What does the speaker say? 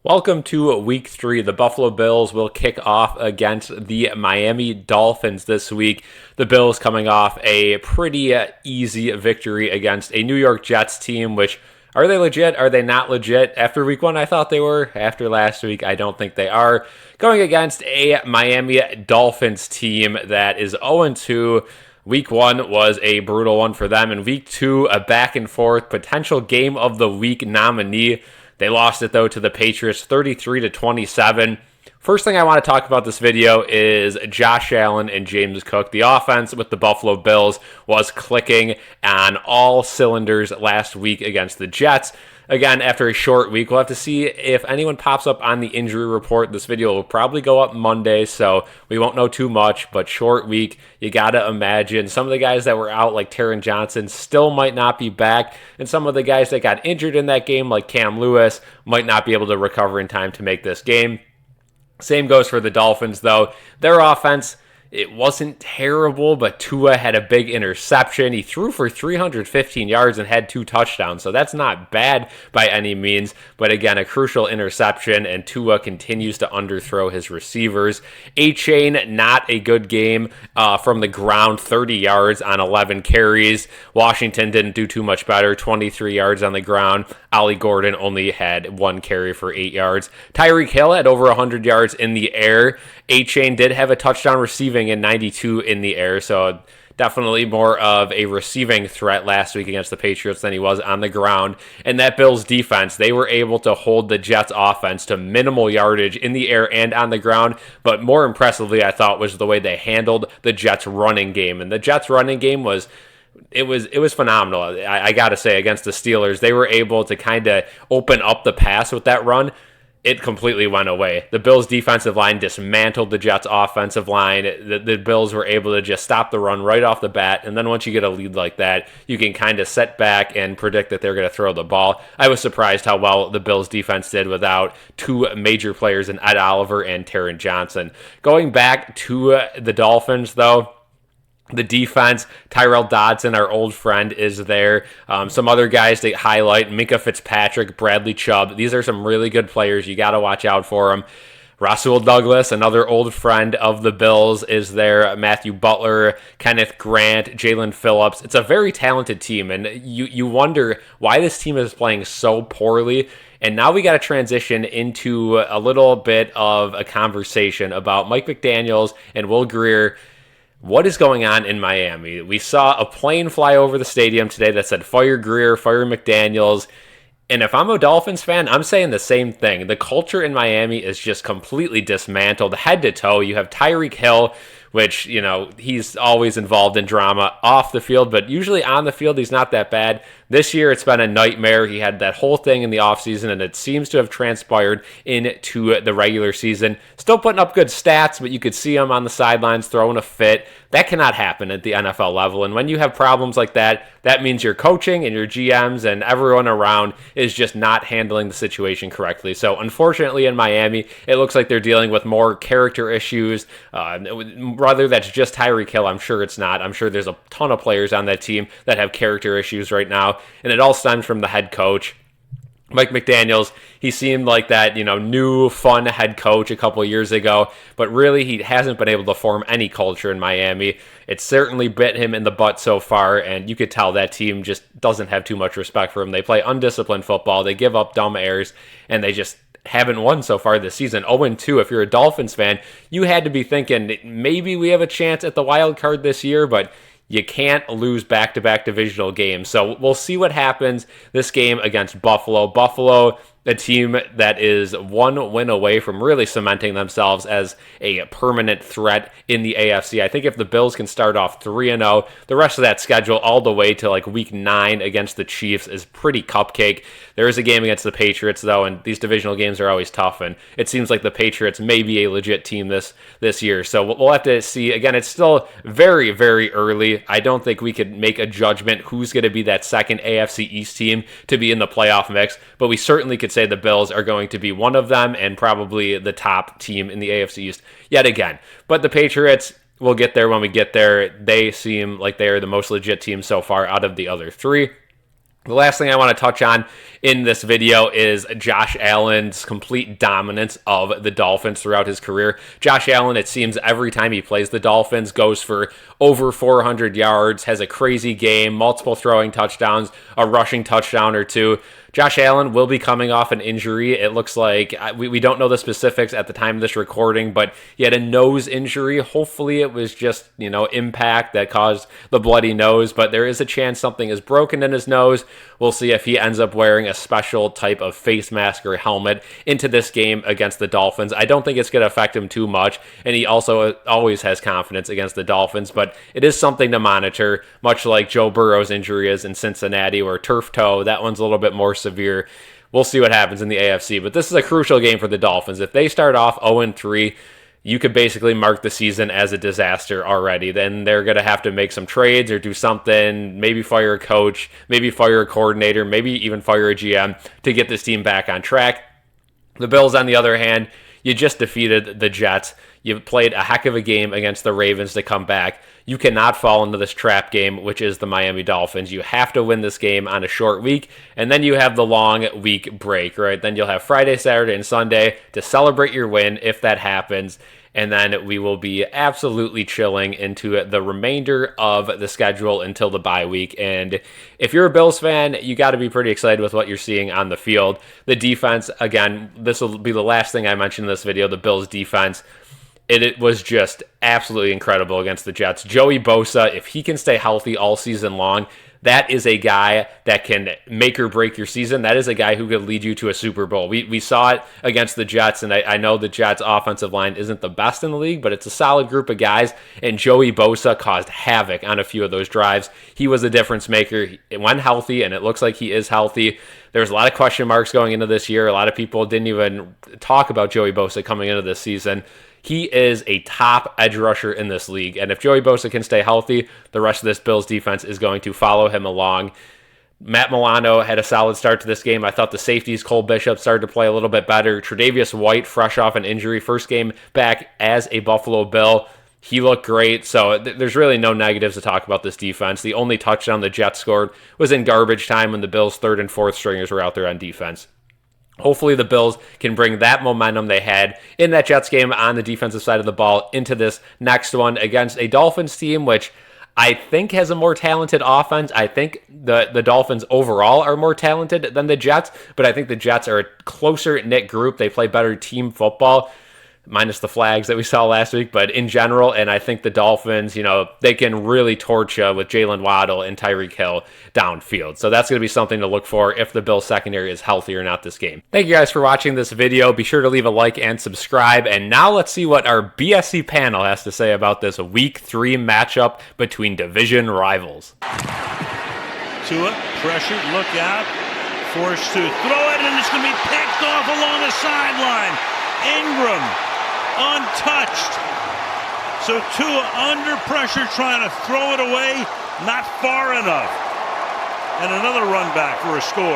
Welcome to week 3. The Buffalo Bills will kick off against the Miami Dolphins this week. The Bills coming off a pretty easy victory against a New York Jets team, which are they legit? Are they not legit? After week 1, I thought they were. After last week, I don't think they are. Going against a Miami Dolphins team that is 0-2. Week 1 was a brutal one for them, and week 2, a back and forth potential game of the week nominee. They lost it, though, to the Patriots 33-27. First thing I want to talk about this video is Josh Allen and James Cook. The offense with the Buffalo Bills was clicking on all cylinders last week against the Jets. Again, after a short week, we'll have to see if anyone pops up on the injury report. This video will probably go up Monday, so we won't know too much, but short week, you got to imagine some of the guys that were out, like Taron Johnson, still might not be back, and some of the guys that got injured in that game, like Cam Lewis, might not be able to recover in time to make this game. Same goes for the Dolphins, though. Their offense, it wasn't terrible, but Tua had a big interception. He threw for 315 yards and had 2 touchdowns, so that's not bad by any means. But again, a crucial interception, and Tua continues to underthrow his receivers. A-Chain, not a good game from the ground, 30 yards on 11 carries. Washington didn't do too much better, 23 yards on the ground. Ollie Gordon only had 1 carry for 8 yards. Tyreek Hill had over 100 yards in the air. A-Chain did have a touchdown receiving in 92 in the air, so definitely more of a receiving threat last week against the Patriots than he was on the ground. And that Bills defense, they were able to hold the Jets offense to minimal yardage in the air and on the ground. But more impressively, I thought, was the way they handled the Jets running game. And the Jets running game was phenomenal. I got to say, against the Steelers, they were able to kind of open up the pass with that run. It completely went away. The Bills' defensive line dismantled the Jets' offensive line. The Bills were able to just stop the run right off the bat, and then once you get a lead like that, you can kind of set back and predict that they're going to throw the ball. I was surprised how well the Bills' defense did without 2 major players in Ed Oliver and Taron Johnson. Going back to the Dolphins, though, the defense, Tyrell Dodson, our old friend, is there. Some other guys to highlight, Minkah Fitzpatrick, Bradley Chubb. These are some really good players. You got to watch out for them. Rasul Douglas, another old friend of the Bills, is there. Matthew Butler, Kenneth Grant, Jalen Phillips. It's a very talented team, and you wonder why this team is playing so poorly. And now we got to transition into a little bit of a conversation about Mike McDaniels and Will Grier. What is going on in Miami? We saw a plane fly over the stadium today that said, fire Grier, fire McDaniels. And if I'm a Dolphins fan, I'm saying the same thing. The culture in Miami is just completely dismantled, head to toe. You have Tyreek Hill, which, he's always involved in drama off the field, but usually on the field, he's not that bad. This year, it's been a nightmare. He had that whole thing in the offseason, and it seems to have transpired into the regular season. Still putting up good stats, but you could see him on the sidelines throwing a fit. That cannot happen at the NFL level. And when you have problems like that, that means your coaching and your GMs and everyone around is just not handling the situation correctly. So unfortunately in Miami, it looks like they're dealing with more character issues. Whether that's just Tyreek Hill, I'm sure it's not. I'm sure there's a ton of players on that team that have character issues right now. And it all stems from the head coach. Mike McDaniels, he seemed like that, new, fun head coach a couple years ago, but really he hasn't been able to form any culture in Miami. It certainly bit him in the butt so far, and you could tell that team just doesn't have too much respect for him. They play undisciplined football, they give up dumb errors, and they just haven't won so far this season. 0-2, if you're a Dolphins fan, you had to be thinking, maybe we have a chance at the wild card this year, but you can't lose back-to-back divisional games. So we'll see what happens this game against Buffalo. Buffalo, a team that is 1 win away from really cementing themselves as a permanent threat in the AFC. I think if the Bills can start off 3-0, the rest of that schedule all the way to like week 9 against the Chiefs is pretty cupcake. There is a game against the Patriots, though, and these divisional games are always tough, and it seems like the Patriots may be a legit team this year. So we'll have to see. Again, it's still very, very early. I don't think we could make a judgment who's going to be that second AFC East team to be in the playoff mix, but we certainly could say the Bills are going to be one of them and probably the top team in the AFC East yet again. But the Patriots, we'll get there when we get there. They seem like they are the most legit team so far out of the other 3. The last thing I want to touch on in this video is Josh Allen's complete dominance of the Dolphins throughout his career. Josh Allen, it seems every time he plays the Dolphins, goes for over 400 yards, has a crazy game, multiple throwing touchdowns, a rushing touchdown or two. Josh Allen will be coming off an injury. It looks like we don't know the specifics at the time of this recording, but he had a nose injury. Hopefully it was just, impact that caused the bloody nose, but there is a chance something is broken in his nose. We'll see if he ends up wearing a special type of face mask or helmet into this game against the Dolphins. I don't think it's going to affect him too much, and he also always has confidence against the Dolphins, but it is something to monitor, much like Joe Burrow's injury is in Cincinnati, or turf toe. That one's a little bit more severe. We'll see what happens in the AFC, but this is a crucial game for the Dolphins. If they start off 0-3, you could basically mark the season as a disaster already. Then they're going to have to make some trades or do something, maybe fire a coach, maybe fire a coordinator, maybe even fire a GM to get this team back on track. The Bills, on the other hand, you just defeated the Jets. You played a heck of a game against the Ravens to come back. You cannot fall into this trap game, which is the Miami Dolphins. You have to win this game on a short week, and then you have the long week break, right? Then you'll have Friday, Saturday, and Sunday to celebrate your win if that happens, and then we will be absolutely chilling into the remainder of the schedule until the bye week. And if you're a Bills fan, you got to be pretty excited with what you're seeing on the field. The defense, again, this will be the last thing I mention in this video, the Bills defense. It was just absolutely incredible against the Jets. Joey Bosa, if he can stay healthy all season long, that is a guy that can make or break your season. That is a guy who could lead you to a Super Bowl. We saw it against the Jets, and I know the Jets' offensive line isn't the best in the league, but it's a solid group of guys, and Joey Bosa caused havoc on a few of those drives. He was a difference maker when healthy, and it looks like he is healthy. There's a lot of question marks going into this year. A lot of people didn't even talk about Joey Bosa coming into this season. He is a top edge rusher in this league, and if Joey Bosa can stay healthy, the rest of this Bills defense is going to follow him along. Matt Milano had a solid start to this game. I thought the safeties, Cole Bishop, started to play a little bit better. Tre'Davious White, fresh off an injury, first game back as a Buffalo Bill. He looked great, so there's really no negatives to talk about this defense. The only touchdown the Jets scored was in garbage time when the Bills' third and fourth stringers were out there on defense. Hopefully the Bills can bring that momentum they had in that Jets game on the defensive side of the ball into this next one against a Dolphins team, which I think has a more talented offense. I think the Dolphins overall are more talented than the Jets, but I think the Jets are a closer knit group. They play better team football, minus the flags that we saw last week, but in general, and I think the Dolphins, they can really torch you with Jalen Waddle and Tyreek Hill downfield. So that's going to be something to look for if the Bills secondary is healthy or not this game. Thank you guys for watching this video. Be sure to leave a like and subscribe. And now let's see what our BSC panel has to say about this Week 3 matchup between division rivals. Tua, pressured, look out, forced to throw it, and it's going to be picked off along the sideline. Ingram untouched. So Tua under pressure trying to throw it away, not far enough. And another run back for a score.